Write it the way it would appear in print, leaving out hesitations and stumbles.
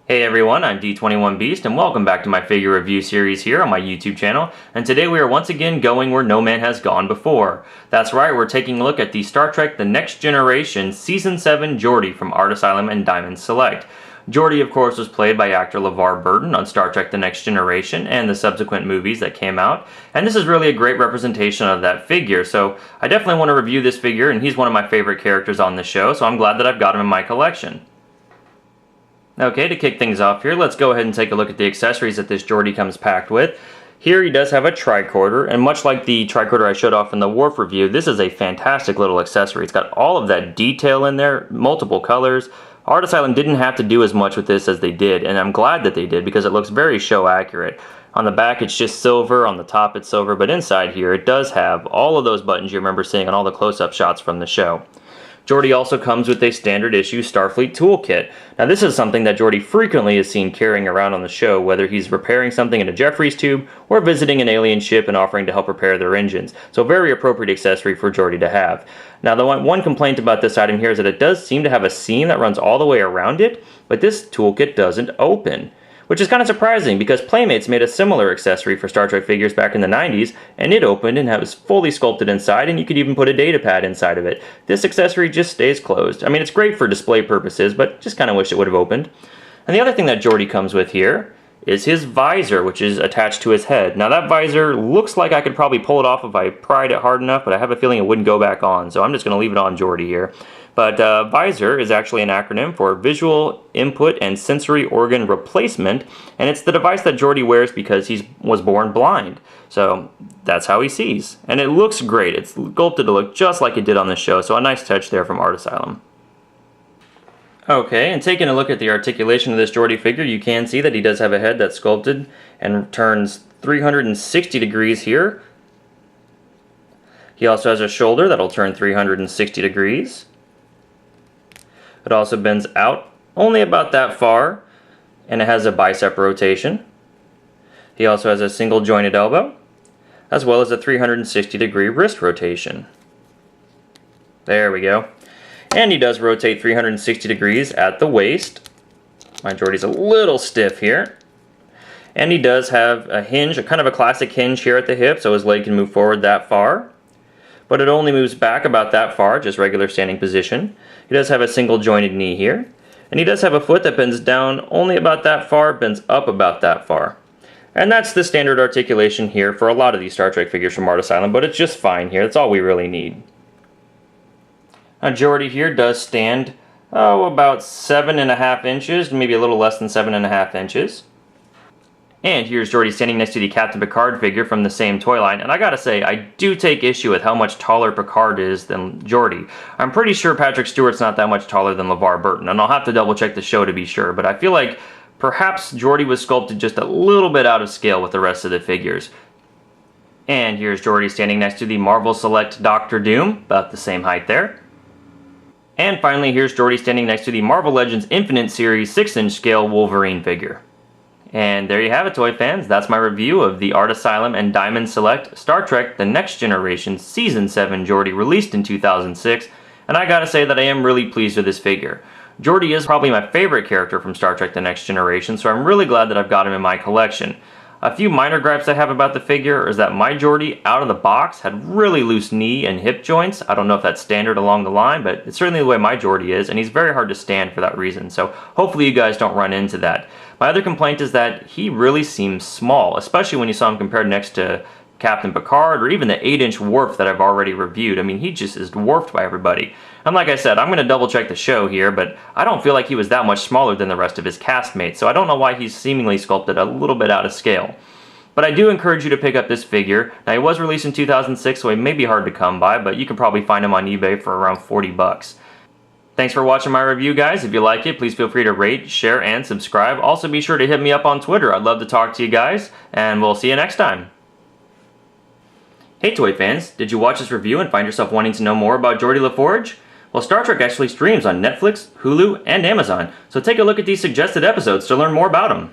Hey everyone, I'm D21Beast and welcome back to my figure review series here on my YouTube channel, and today we are once again going where no man has gone before. That's right, we're taking a look at the Star Trek The Next Generation Season 7 Geordi from Art Asylum and Diamond Select. Geordi, of course, was played by actor LeVar Burton on Star Trek The Next Generation and the subsequent movies that came out, and this is really a great representation of that figure, so I definitely want to review this figure, and he's one of my favorite characters on the show, so I'm glad that I've got him in my collection. Okay, to kick things off here, let's go ahead and take a look at the accessories that this Geordi comes packed with. Here he does have a tricorder, and much like the tricorder I showed off in the Worf review, this is a fantastic little accessory. It's got all of that detail in there, multiple colors. Art Asylum didn't have to do as much with this as they did, and I'm glad that they did because it looks very show accurate. On the back it's just silver, on the top it's silver, but inside here it does have all of those buttons you remember seeing on all the close-up shots from the show. Geordi also comes with a standard issue Starfleet toolkit. Now this is something that Geordi frequently is seen carrying around on the show, whether he's repairing something in a Jeffries tube or visiting an alien ship and offering to help repair their engines. So very appropriate accessory for Geordi to have. Now the one complaint about this item here is that it does seem to have a seam that runs all the way around it, but this toolkit doesn't open. Which is kind of surprising because Playmates made a similar accessory for Star Trek figures back in the 90s, and it opened and was fully sculpted inside, and you could even put a data pad inside of it. This accessory just stays closed. I mean, it's great for display purposes, but just kind of wish it would have opened. And the other thing that Geordi comes with here is his visor, which is attached to his head. Now that visor looks like I could probably pull it off if I pried it hard enough, but I have a feeling it wouldn't go back on, so I'm just going to leave it on Geordi here. But visor is actually an acronym for Visual Input and Sensory Organ Replacement, and it's the device that Geordi wears because he was born blind. So that's how he sees. And it looks great. It's sculpted to look just like it did on the show, so a nice touch there from Art Asylum. Okay, and taking a look at the articulation of this Geordi figure, you can see that he does have a head that's sculpted and turns 360 degrees here. He also has a shoulder that'll turn 360 degrees. It also bends out only about that far, and it has a bicep rotation. He also has a single jointed elbow, as well as a 360 degree wrist rotation. There we go. And he does rotate 360 degrees at the waist. My Geordi's a little stiff here. And he does have a hinge, a kind of a classic hinge here at the hip, so his leg can move forward that far. But it only moves back about that far, just regular standing position. He does have a single jointed knee here. And he does have a foot that bends down only about that far, bends up about that far. And that's the standard articulation here for a lot of these Star Trek figures from Art Asylum, but it's just fine here. That's all we really need. Now Geordi here does stand, about 7.5 inches, maybe a little less than 7.5 inches. And here's Geordi standing next to the Captain Picard figure from the same toy line, and I gotta say, I do take issue with how much taller Picard is than Geordi. I'm pretty sure Patrick Stewart's not that much taller than LeVar Burton, and I'll have to double check the show to be sure, but I feel like perhaps Geordi was sculpted just a little bit out of scale with the rest of the figures. And here's Geordi standing next to the Marvel Select Doctor Doom, about the same height there. And finally, here's Geordi standing next to the Marvel Legends Infinite Series 6-inch scale Wolverine figure. And there you have it, toy fans. That's my review of the Art Asylum and Diamond Select Star Trek The Next Generation Season 7 Geordi, released in 2006, and I gotta say that I am really pleased with this figure. Geordi is probably my favorite character from Star Trek The Next Generation, so I'm really glad that I've got him in my collection. A few minor gripes I have about the figure is that my Geordi, out of the box, had really loose knee and hip joints. I don't know if that's standard along the line, but it's certainly the way my Geordi is, and he's very hard to stand for that reason, so hopefully you guys don't run into that. My other complaint is that he really seems small, especially when you saw him compared next to Captain Picard or even the 8-inch Worf that I've already reviewed. I mean, he just is dwarfed by everybody. And like I said, I'm going to double check the show here, but I don't feel like he was that much smaller than the rest of his castmates, so I don't know why he's seemingly sculpted a little bit out of scale. But I do encourage you to pick up this figure. Now, he was released in 2006, so he may be hard to come by, but you can probably find him on eBay for around 40 bucks. Thanks for watching my review, guys. If you like it, please feel free to rate, share, and subscribe. Also, be sure to hit me up on Twitter. I'd love to talk to you guys, and we'll see you next time. Hey, toy fans. Did you watch this review and find yourself wanting to know more about Geordi La Forge? Well, Star Trek actually streams on Netflix, Hulu, and Amazon, so take a look at these suggested episodes to learn more about them.